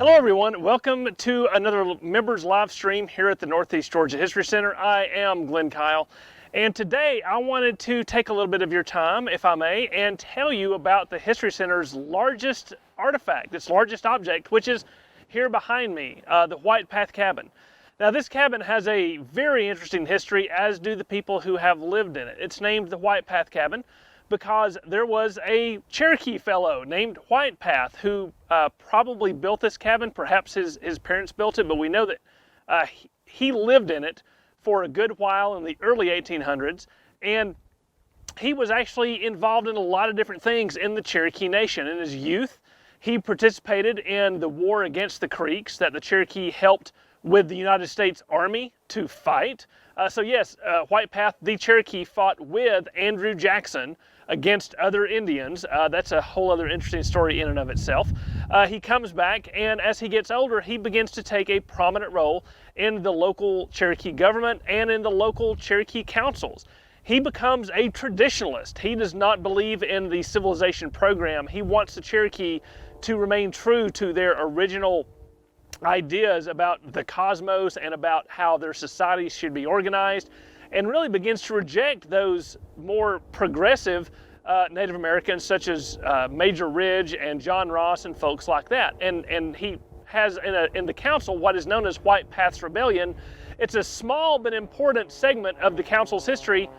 Hello everyone, welcome to another members live stream here at the Northeast Georgia History Center. I am Glen Kyle, and today I wanted to take a little bit of your time, if I may, and tell you about the History Center's largest artifact, its largest object, which is here behind me, the White Path Cabin. Now this cabin has a very interesting history, as do the people who have lived in it. It's named the White Path Cabin because there was a Cherokee fellow named White Path who probably built this cabin. Perhaps his parents built it, but we know that he lived in it for a good while in the early 1800s, and he was actually involved in a lot of different things in the Cherokee Nation. In his youth, he participated in the war against the Creeks that the Cherokee helped with the United States Army to fight. So yes, White Path, the Cherokee, fought with Andrew Jackson against other Indians. That's a whole other interesting story in and of itself. He comes back, and as he gets older, he begins to take a prominent role in the local Cherokee government and in the local Cherokee councils. He becomes a traditionalist. He does not believe in the civilization program. He wants the Cherokee to remain true to their original ideas about the cosmos and about how their societies should be organized, and really begins to reject those more progressive Native Americans such as Major Ridge and John Ross and folks like that. And he has in the council what is known as White Path's Rebellion. It's a small but important segment of the council's history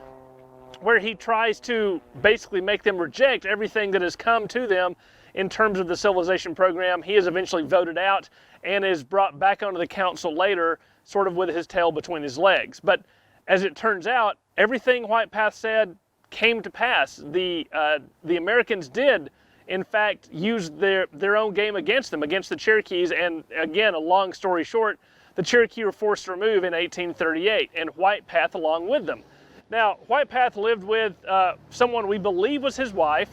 where he tries to basically make them reject everything that has come to them in terms of the civilization program. He is eventually voted out and is brought back onto the council later, sort of with his tail between his legs. But as it turns out, everything White Path said came to pass. The Americans did, in fact, use their own game against them, against the Cherokees. And again, a long story short, the Cherokee were forced to remove in 1838, and White Path along with them. Now, White Path lived with someone we believe was his wife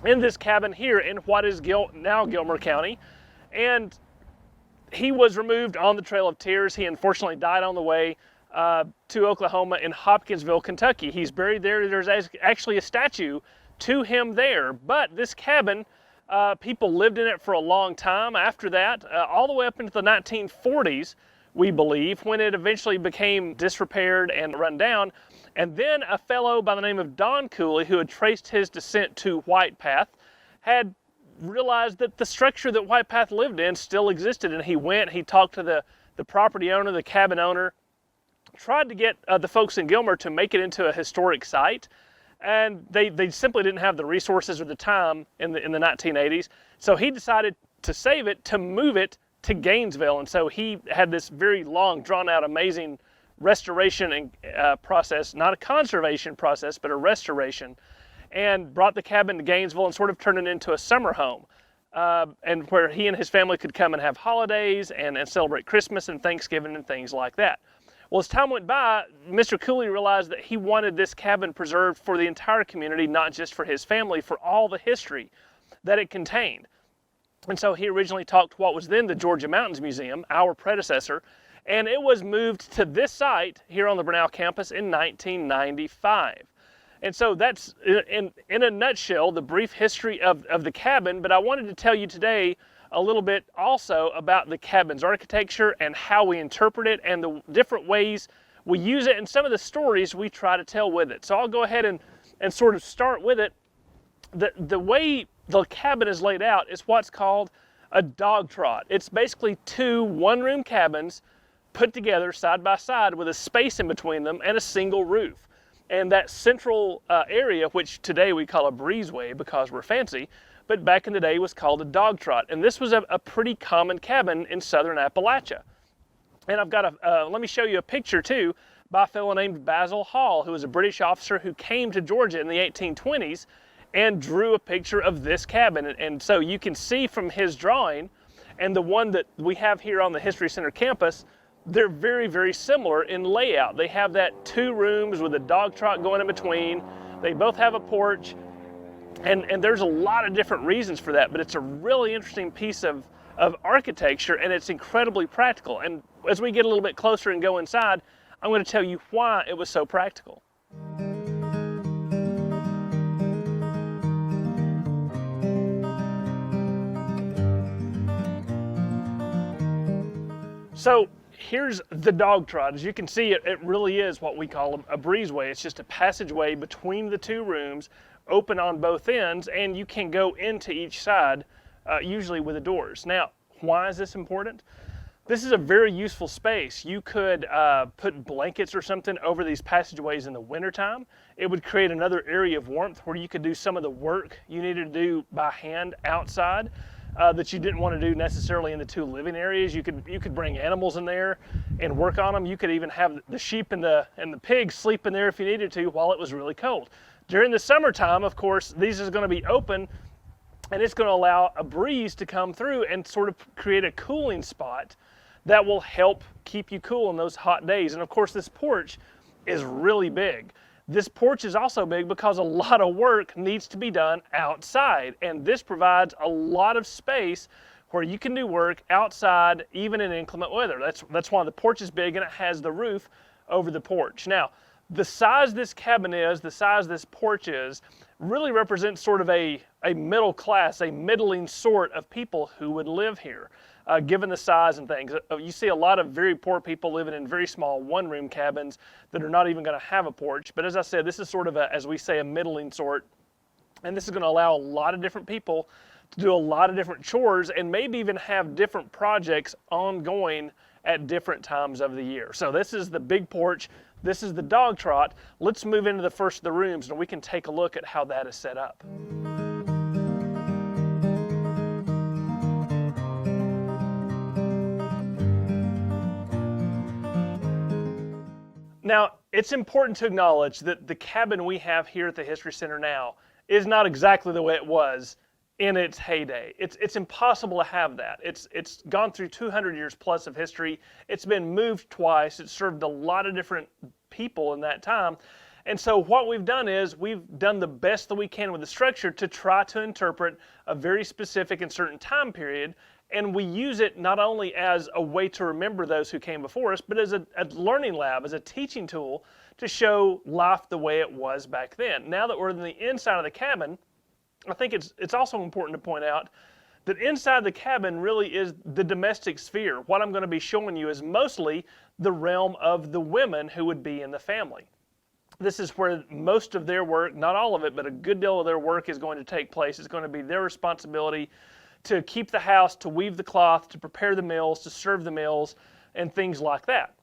in this cabin here in what is now Gilmer County, and he was removed on the Trail of Tears. He unfortunately died on the way to Oklahoma in Hopkinsville, Kentucky. He's buried there. There's actually a statue to him there. But this cabin, people lived in it for a long time after that, all the way up into the 1940s, we believe, when it eventually became disrepaired and run down. And then a fellow by the name of Don Cooley, who had traced his descent to White Path, had realized that the structure that White Path lived in still existed, and he talked to the property owner, the cabin owner, tried to get the folks in Gilmer to make it into a historic site, and they simply didn't have the resources or the time in the 1980s. So he decided to save it, to move it to Gainesville, and so he had this very long, drawn-out, amazing restoration and process, not a conservation process, but a restoration, and brought the cabin to Gainesville and sort of turned it into a summer home, and where he and his family could come and have holidays and celebrate Christmas and Thanksgiving and things like that. Well, as time went by, Mr. Cooley realized that he wanted this cabin preserved for the entire community, not just for his family, for all the history that it contained. And so he originally talked to what was then the Georgia Mountains Museum, our predecessor, and it was moved to this site here on the Bernal campus in 1995. And so that's, in a nutshell, the brief history of the cabin. But I wanted to tell you today a little bit also about the cabin's architecture and how we interpret it and the different ways we use it and some of the stories we try to tell with it. So I'll go ahead and sort of start with it. The way the cabin is laid out is what's called a dog trot. It's basically two one-room cabins put together side by side with a space in between them and a single roof. And that central area, which today we call a breezeway because we're fancy, but back in the day was called a dog trot. And this was a pretty common cabin in southern Appalachia. And I've got let me show you a picture too by a fellow named Basil Hall, who was a British officer who came to Georgia in the 1820s and drew a picture of this cabin. And so you can see from his drawing and the one that we have here on the History Center campus, they're very, very similar in layout. They have that two rooms with a dog trot going in between. They both have a porch, and there's a lot of different reasons for that, but it's a really interesting piece of architecture, and it's incredibly practical. And as we get a little bit closer and go inside, I'm going to tell you why it was so practical. So here's the dog trot. As you can see, it really is what we call a breezeway. It's just a passageway between the two rooms, open on both ends, and you can go into each side, usually with the doors. Now, why is this important? This is a very useful space. You could put blankets or something over these passageways in the wintertime. It would create another area of warmth where you could do some of the work you needed to do by hand outside that you didn't want to do necessarily in the two living areas. You could bring animals in there and work on them. You could even have the sheep and the pigs sleep in there if you needed to while it was really cold. During the summertime, of course, these are going to be open, and it's going to allow a breeze to come through and sort of create a cooling spot that will help keep you cool in those hot days. And of course, this porch is really big. This porch is also big because a lot of work needs to be done outside, and this provides a lot of space where you can do work outside even in inclement weather. That's why the porch is big, and it has the roof over the porch. Now, the size this cabin is, the size this porch is, really represents sort of a middle class, a middling sort of people who would live here. Given the size and things. You see a lot of very poor people living in very small one-room cabins that are not even going to have a porch. But as I said, this is sort of as we say, a middling sort. And this is going to allow a lot of different people to do a lot of different chores and maybe even have different projects ongoing at different times of the year. So this is the big porch. This is the dog trot. Let's move into the first of the rooms and we can take a look at how that is set up. Now, it's important to acknowledge that the cabin we have here at the History Center now is not exactly the way it was in its heyday. It's impossible to have that. It's gone through 200 years plus of history. It's been moved twice. It's served a lot of different people in that time. And so what we've done is we've done the best that we can with the structure to try to interpret a very specific and certain time period. And we use it not only as a way to remember those who came before us, but as a learning lab, as a teaching tool to show life the way it was back then. Now that we're in the inside of the cabin, I think it's also important to point out that inside the cabin really is the domestic sphere. What I'm going to be showing you is mostly the realm of the women who would be in the family. This is where most of their work, not all of it, but a good deal of their work is going to take place. It's going to be their responsibility to keep the house, to weave the cloth, to prepare the meals, to serve the meals, and things like that.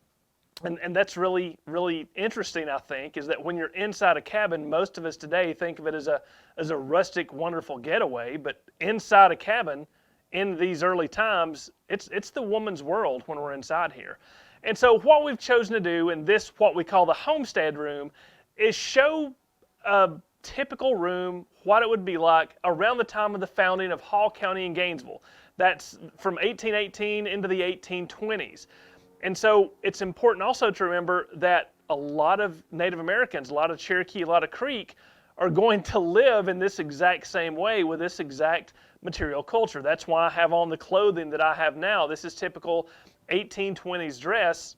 And that's really, really interesting, I think, is that when you're inside a cabin, most of us today think of it as a rustic, wonderful getaway, but inside a cabin in these early times, it's the woman's world when we're inside here. And so what we've chosen to do in this, what we call the homestead room, is show a typical room, what it would be like around the time of the founding of Hall County in Gainesville. That's from 1818 into the 1820s. And so it's important also to remember that a lot of Native Americans, a lot of Cherokee, a lot of Creek, are going to live in this exact same way with this exact material culture. That's why I have on the clothing that I have now. This is typical 1820s dress.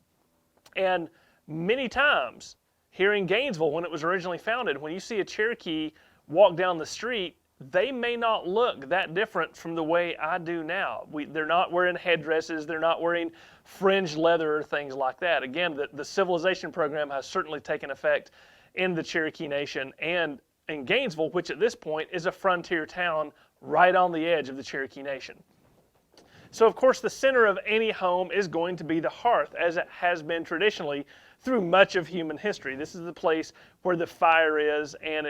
And many times here in Gainesville, when it was originally founded, when you see a Cherokee walk down the street, they may not look that different from the way I do now. They're not wearing headdresses, they're not wearing fringed leather or things like that. Again, the civilization program has certainly taken effect in the Cherokee Nation and in Gainesville, which at this point is a frontier town right on the edge of the Cherokee Nation. So of course the center of any home is going to be the hearth, as it has been traditionally through much of human history. This is the place where the fire is, and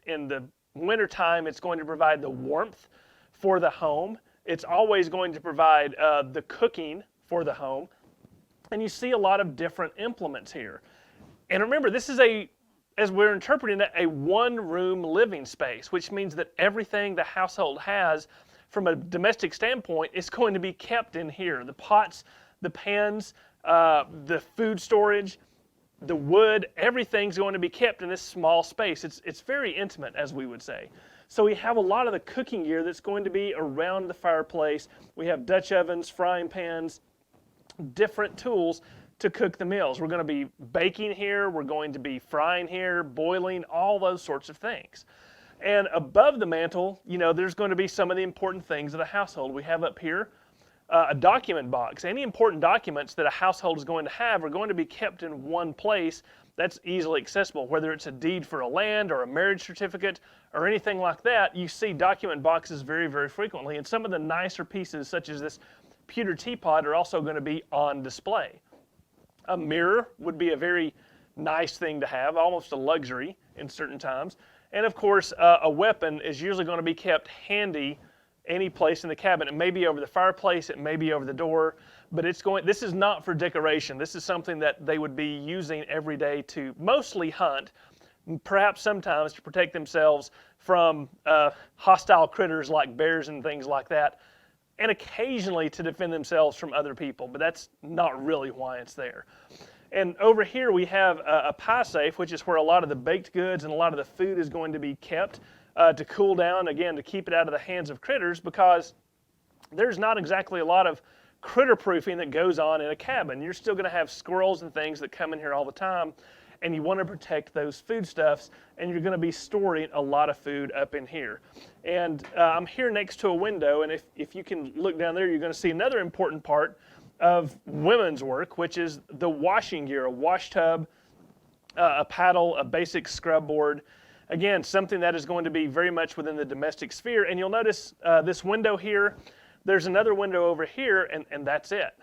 in the wintertime it's going to provide the warmth for the home. It's always going to provide the cooking for the home. And you see a lot of different implements here. And remember, this is as we're interpreting it, a one-room living space, which means that everything the household has from a domestic standpoint is going to be kept in here. The pots, the pans, the food storage, the wood, everything's going to be kept in this small space. It's very intimate, as we would say. So we have a lot of the cooking gear that's going to be around the fireplace. We have Dutch ovens, frying pans, different tools to cook the meals. We're going to be baking here, we're going to be frying here, boiling, all those sorts of things. And above the mantle, there's going to be some of the important things of the household. We have up here a document box. Any important documents that a household is going to have are going to be kept in one place that's easily accessible, whether it's a deed for a land or a marriage certificate or anything like that. You see document boxes very, very frequently, and some of the nicer pieces, such as this pewter teapot, are also going to be on display. A mirror would be a very nice thing to have, almost a luxury in certain times. And of course, a weapon is usually going to be kept handy any place in the cabin. It may be over the fireplace, it may be over the door, but this is not for decoration. This is something that they would be using every day to mostly hunt, perhaps sometimes to protect themselves from hostile critters like bears and things like that, and occasionally to defend themselves from other people, but that's not really why it's there. And over here we have a pie safe, which is where a lot of the baked goods and a lot of the food is going to be kept to cool down, again, to keep it out of the hands of critters, because there's not exactly a lot of critter proofing that goes on in a cabin. You're still going to have squirrels and things that come in here all the time, and you want to protect those foodstuffs, and you're going to be storing a lot of food up in here. And I'm here next to a window, and if you can look down there, you're going to see another important part of women's work, which is the washing gear, a wash tub, a paddle, a basic scrub board. Again, something that is going to be very much within the domestic sphere. And you'll notice this window here, there's another window over here, and that's it.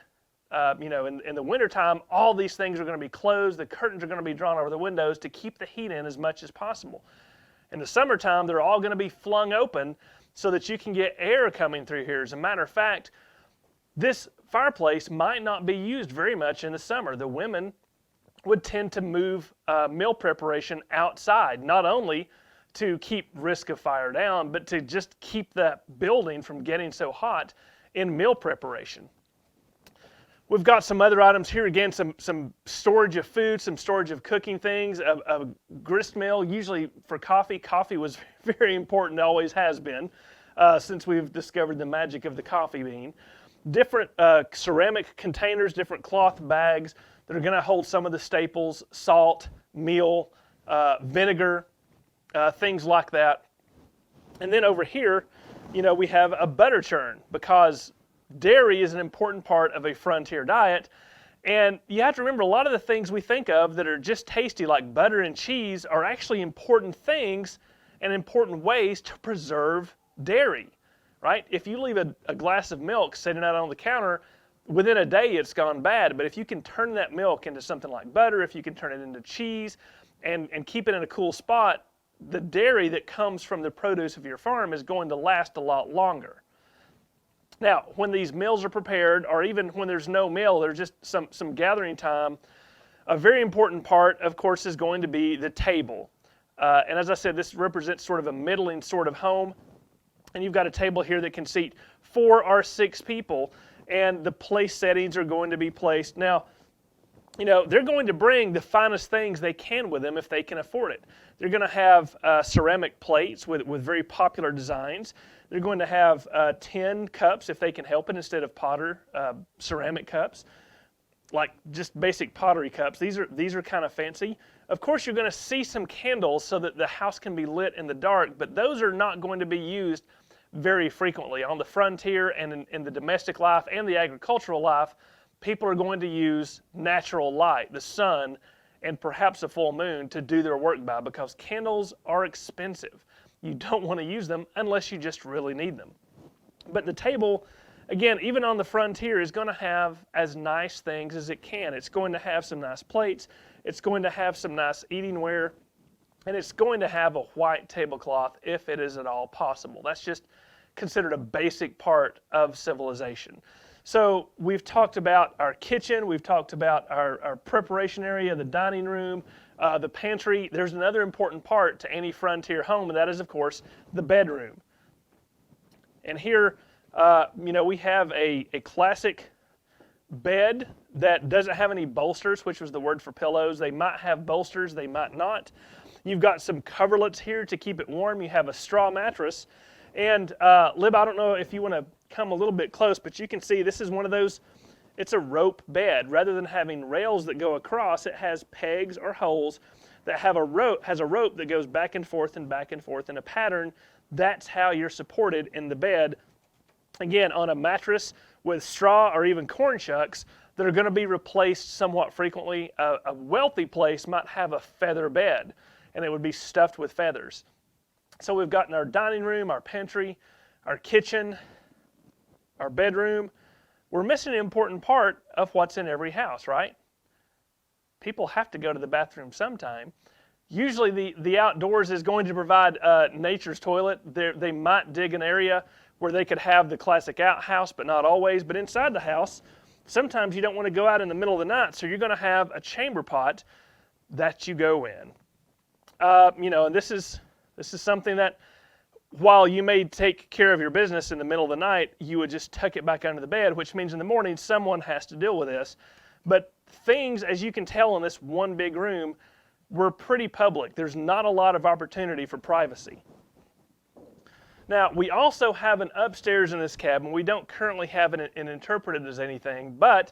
In the wintertime, all these things are going to be closed. The curtains are going to be drawn over the windows to keep the heat in as much as possible. In the summertime, they're all going to be flung open so that you can get air coming through here. As a matter of fact, this fireplace might not be used very much in the summer. The women would tend to move meal preparation outside, not only to keep risk of fire down, but to just keep that building from getting so hot in meal preparation. We've got some other items here, again, some storage of food, some storage of cooking things, a grist mill, usually for coffee. Coffee was very important, always has been, since we've discovered the magic of the coffee bean. Different ceramic containers, different cloth bags that are going to hold some of the staples, salt, meal, vinegar, things like that. And then over here, we have a butter churn, because dairy is an important part of a frontier diet. And you have to remember, a lot of the things we think of that are just tasty, like butter and cheese, are actually important things and important ways to preserve dairy, right? If you leave a glass of milk sitting out on the counter, within a day it's gone bad. But if you can turn that milk into something like butter, if you can turn it into cheese and keep it in a cool spot, the dairy that comes from the produce of your farm is going to last a lot longer. Now, when these meals are prepared, or even when there's no meal, there's just some gathering time, a very important part, of course, is going to be the table. And as I said, this represents sort of a middling sort of home. And you've got a table here that can seat 4 or 6 people, and the place settings are going to be placed. Now, they're going to bring the finest things they can with them if they can afford it. They're going to have ceramic plates with very popular designs. They're going to have tin cups if they can help it, instead of ceramic cups, like just basic pottery cups. These are kind of fancy. Of course, you're going to see some candles so that the house can be lit in the dark, but those are not going to be used very frequently. On the frontier and in the domestic life and the agricultural life, people are going to use natural light, the sun, and perhaps a full moon to do their work by, because candles are expensive. You don't want to use them unless you just really need them. But the table, again, even on the frontier, is going to have as nice things as it can. It's going to have some nice plates. It's going to have some nice eating ware. And it's going to have a white tablecloth if it is at all possible. That's just considered a basic part of civilization. So we've talked about our kitchen. We've talked about our preparation area, the dining room, the pantry. There's another important part to any frontier home, and that is, of course, the bedroom. And here, we have a classic bed that doesn't have any bolsters, which was the word for pillows. They might have bolsters, they might not. You've got some coverlets here to keep it warm. You have a straw mattress. And Lib, I don't know if you want to come a little bit close, but you can see this is one of those, it's a rope bed. Rather than having rails that go across, it has pegs or holes that has a rope that goes back and forth in a pattern. That's how you're supported in the bed. Again, on a mattress with straw or even corn shucks that are going to be replaced somewhat frequently. A wealthy place might have a feather bed, and it would be stuffed with feathers. So we've got in our dining room, our pantry, our kitchen, our bedroom. We're missing an important part of what's in every house, right? People have to go to the bathroom sometime. Usually the outdoors is going to provide nature's toilet. They might dig an area where they could have the classic outhouse, but not always. But inside the house, sometimes you don't want to go out in the middle of the night, so you're going to have a chamber pot that you go in. And this is something that, while you may take care of your business in the middle of the night, you would just tuck it back under the bed, which means in the morning someone has to deal with this. But things, as you can tell in this one big room, were pretty public. There's not a lot of opportunity for privacy. Now, we also have an upstairs in this cabin. We don't currently have it interpreted as anything, but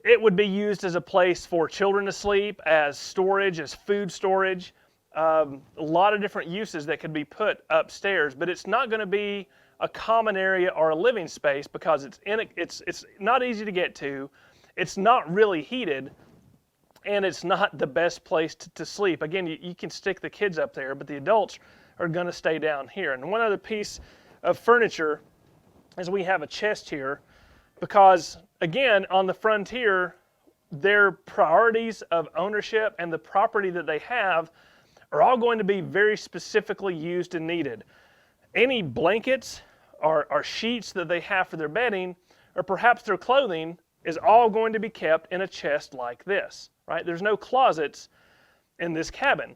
it would be used as a place for children to sleep, as storage, as food storage. A lot of different uses that could be put upstairs, but it's not going to be a common area or a living space because it's not easy to get to, it's not really heated, and it's not the best place to sleep. Again, you can stick the kids up there, but the adults are going to stay down here. And one other piece of furniture is we have a chest here because, again, on the frontier, their priorities of ownership and the property that they have are all going to be very specifically used and needed. Any blankets or sheets that they have for their bedding, or perhaps their clothing, is all going to be kept in a chest like this, right? There's no closets in this cabin.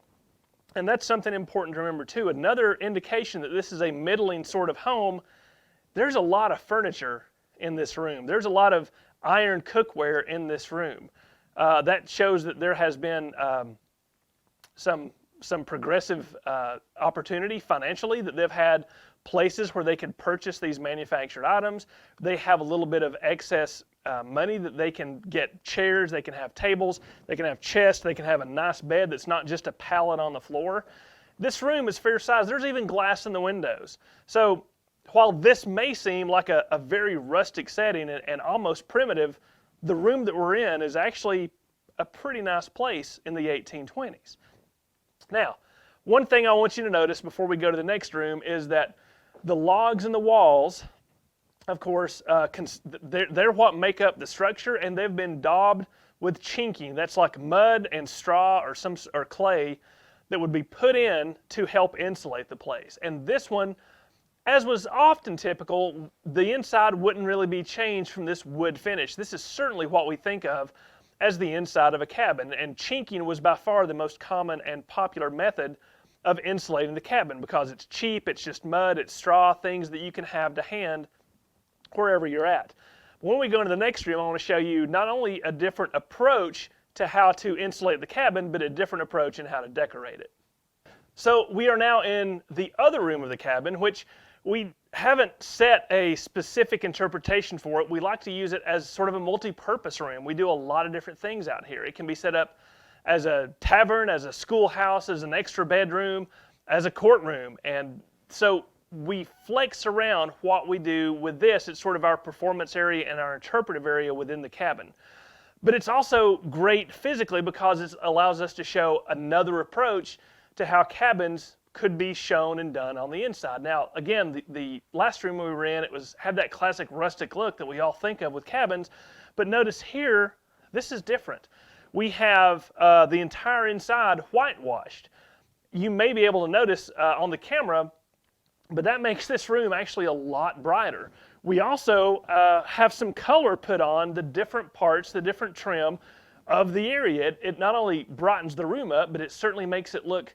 And that's something important to remember too. Another indication that this is a middling sort of home, there's a lot of furniture in this room. There's a lot of iron cookware in this room. That shows that there has been some progressive opportunity financially, that they've had places where they can purchase these manufactured items. They have a little bit of excess money that they can get chairs, they can have tables, they can have chests, they can have a nice bed that's not just a pallet on the floor. This room is fair size. There's even glass in the windows. So while this may seem like a very rustic setting and almost primitive, the room that we're in is actually a pretty nice place in the 1820s. Now, one thing I want you to notice before we go to the next room is that the logs in the walls, of course, they're what make up the structure, and they've been daubed with chinking. That's like mud and straw or clay that would be put in to help insulate the place. And this one, as was often typical, the inside wouldn't really be changed from this wood finish. This is certainly what we think of as the inside of a cabin, and chinking was by far the most common and popular method of insulating the cabin because it's cheap, it's just mud, it's straw, things that you can have to hand wherever you're at. When we go into the next room, I want to show you not only a different approach to how to insulate the cabin, but a different approach in how to decorate it. So we are now in the other room of the cabin, which we haven't set a specific interpretation for it. We like to use it as sort of a multi-purpose room. We do a lot of different things out here. It can be set up as a tavern, as a schoolhouse, as an extra bedroom, as a courtroom. And so we flex around what we do with this. It's sort of our performance area and our interpretive area within the cabin. But it's also great physically because it allows us to show another approach to how cabins could be shown and done on the inside. Now, again, the last room we were in, had that classic rustic look that we all think of with cabins, but notice here, this is different. We have the entire inside whitewashed. You may be able to notice on the camera, but that makes this room actually a lot brighter. We also have some color put on the different parts, the different trim of the area. It not only brightens the room up, but it certainly makes it look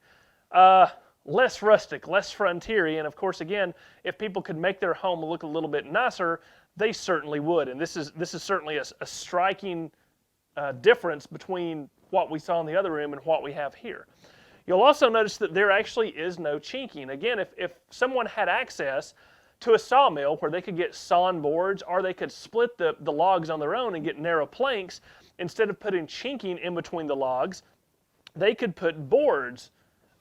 less rustic, less frontiery. And of course, again, if people could make their home look a little bit nicer, they certainly would. And this is certainly a striking difference between what we saw in the other room and what we have here. You'll also notice that there actually is no chinking. Again, if someone had access to a sawmill where they could get sawn boards, or they could split the logs on their own and get narrow planks, instead of putting chinking in between the logs, they could put boards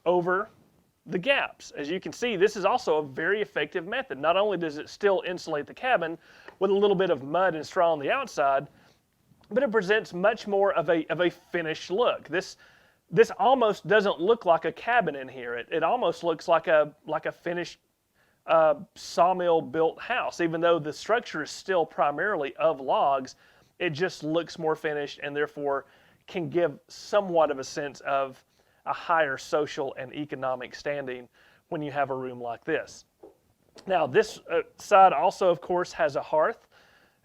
over the gaps. As you can see, this is also a very effective method. Not only does it still insulate the cabin, with a little bit of mud and straw on the outside, but it presents much more of a finished look. This almost doesn't look like a cabin in here. It almost looks like a finished sawmill built house. Even though the structure is still primarily of logs, it just looks more finished and therefore can give somewhat of a sense of a higher social and economic standing when you have a room like this. Now this side also, of course, has a hearth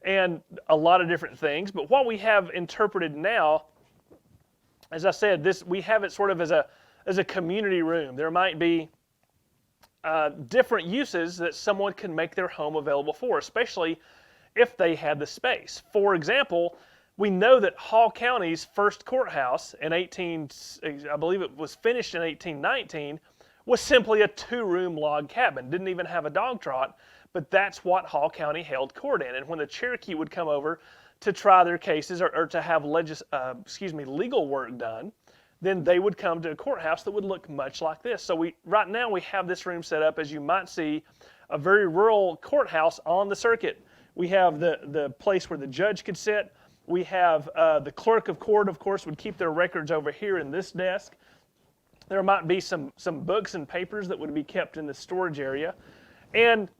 and a lot of different things, but what we have interpreted now, as I said, we have it sort of as a community room. There might be different uses that someone can make their home available for, especially if they had the space. For example, we know that Hall County's first courthouse in I believe it was finished in 1819, was simply a 2-room log cabin. Didn't even have a dog trot, but that's what Hall County held court in. And when the Cherokee would come over to try their cases or to have legal work done, then they would come to a courthouse that would look much like this. So right now we have this room set up, as you might see, a very rural courthouse on the circuit. We have the place where the judge could sit. We have the clerk of court, of course, would keep their records over here in this desk. There might be some books and papers that would be kept in the storage area. And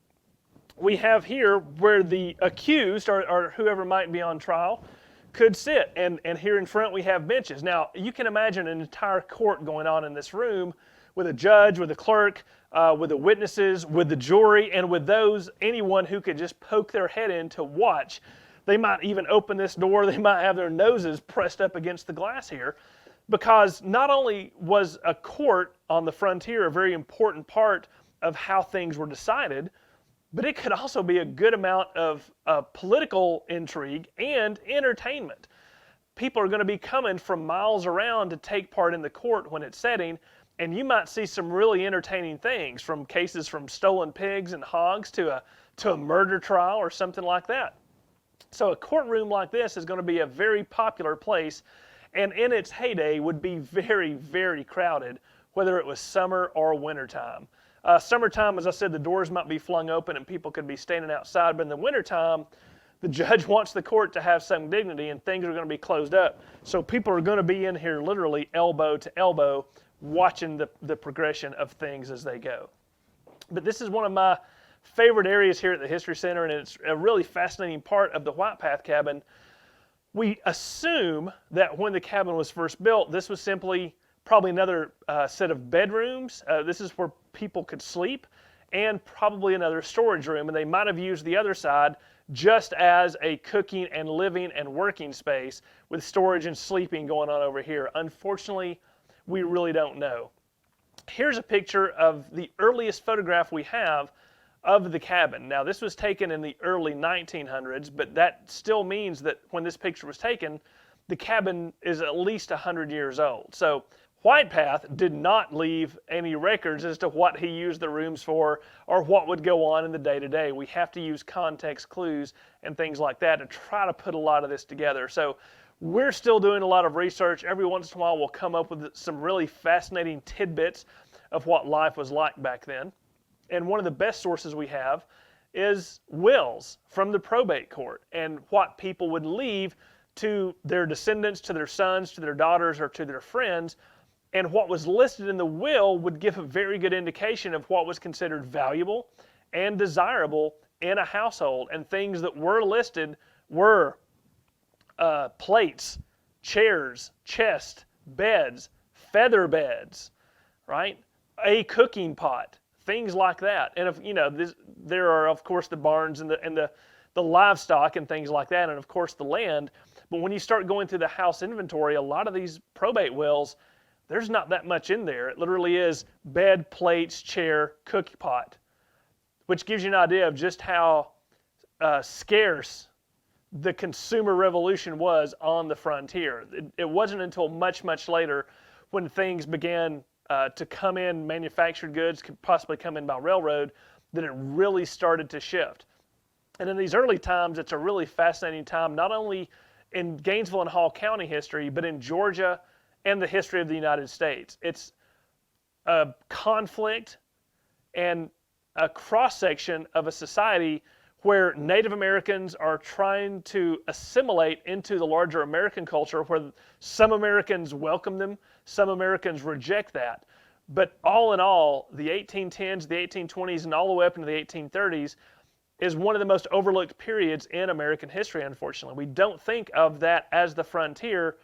we have here where the accused or whoever might be on trial could sit. And here in front we have benches. Now, you can imagine an entire court going on in this room with a judge, with a clerk, with the witnesses, with the jury, and with anyone who could just poke their head in to watch. They might even open this door. They might have their noses pressed up against the glass here, because not only was a court on the frontier a very important part of how things were decided, but it could also be a good amount of political intrigue and entertainment. People are going to be coming from miles around to take part in the court when it's setting, and you might see some really entertaining things, from cases from stolen pigs and hogs to a murder trial or something like that. So a courtroom like this is going to be a very popular place, and in its heyday would be very, very crowded, whether it was summer or wintertime. Summertime, as I said, the doors might be flung open and people could be standing outside, but in the wintertime, the judge wants the court to have some dignity and things are going to be closed up. So people are going to be in here literally elbow to elbow watching the progression of things as they go. But this is one of my favorite areas here at the History Center, and it's a really fascinating part of the White Path cabin. We assume that when the cabin was first built, this was simply probably another set of bedrooms. This is where people could sleep, and probably another storage room, and they might have used the other side just as a cooking and living and working space with storage and sleeping going on over here. Unfortunately, we really don't know. Here's a picture of the earliest photograph we have of the cabin. Now, this was taken in the early 1900s, but that still means that when this picture was taken, the cabin is at least 100 years old. So White Path did not leave any records as to what he used the rooms for or what would go on in the day-to-day. We have to use context clues and things like that to try to put a lot of this together. So we're still doing a lot of research. Every once in a while we'll come up with some really fascinating tidbits of what life was like back then. And one of the best sources we have is wills from the probate court and what people would leave to their descendants, to their sons, to their daughters, or to their friends. And what was listed in the will would give a very good indication of what was considered valuable and desirable in a household. And things that were listed were plates, chairs, chests, beds, feather beds, right? A cooking pot. Things like that. And if there are of course the barns and the livestock and things like that, and of course the land. But when you start going through the house inventory, a lot of these probate wills, there's not that much in there. It literally is bed, plates, chair, cookie pot, which gives you an idea of just how scarce the consumer revolution was on the frontier. It wasn't until much, much later when things began to come in, manufactured goods could possibly come in by railroad, that it really started to shift. And in these early times, it's a really fascinating time, not only in Gainesville and Hall County history, but in Georgia and the history of the United States. It's a conflict and a cross-section of a society where Native Americans are trying to assimilate into the larger American culture, where some Americans welcome them, some Americans reject that. But all in all, the 1810s, the 1820s, and all the way up into the 1830s is one of the most overlooked periods in American history, unfortunately. We don't think of that as the frontier,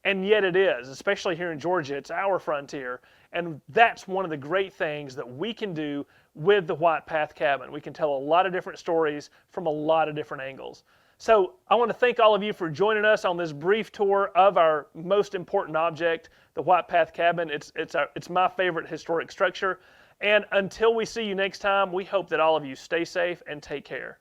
and yet it is, especially here in Georgia. It's our frontier, and that's one of the great things that we can do with the White Path Cabin. We can tell a lot of different stories from a lot of different angles. So I want to thank all of you for joining us on this brief tour of our most important object, the White Path Cabin. It's my favorite historic structure. And until we see you next time, we hope that all of you stay safe and take care.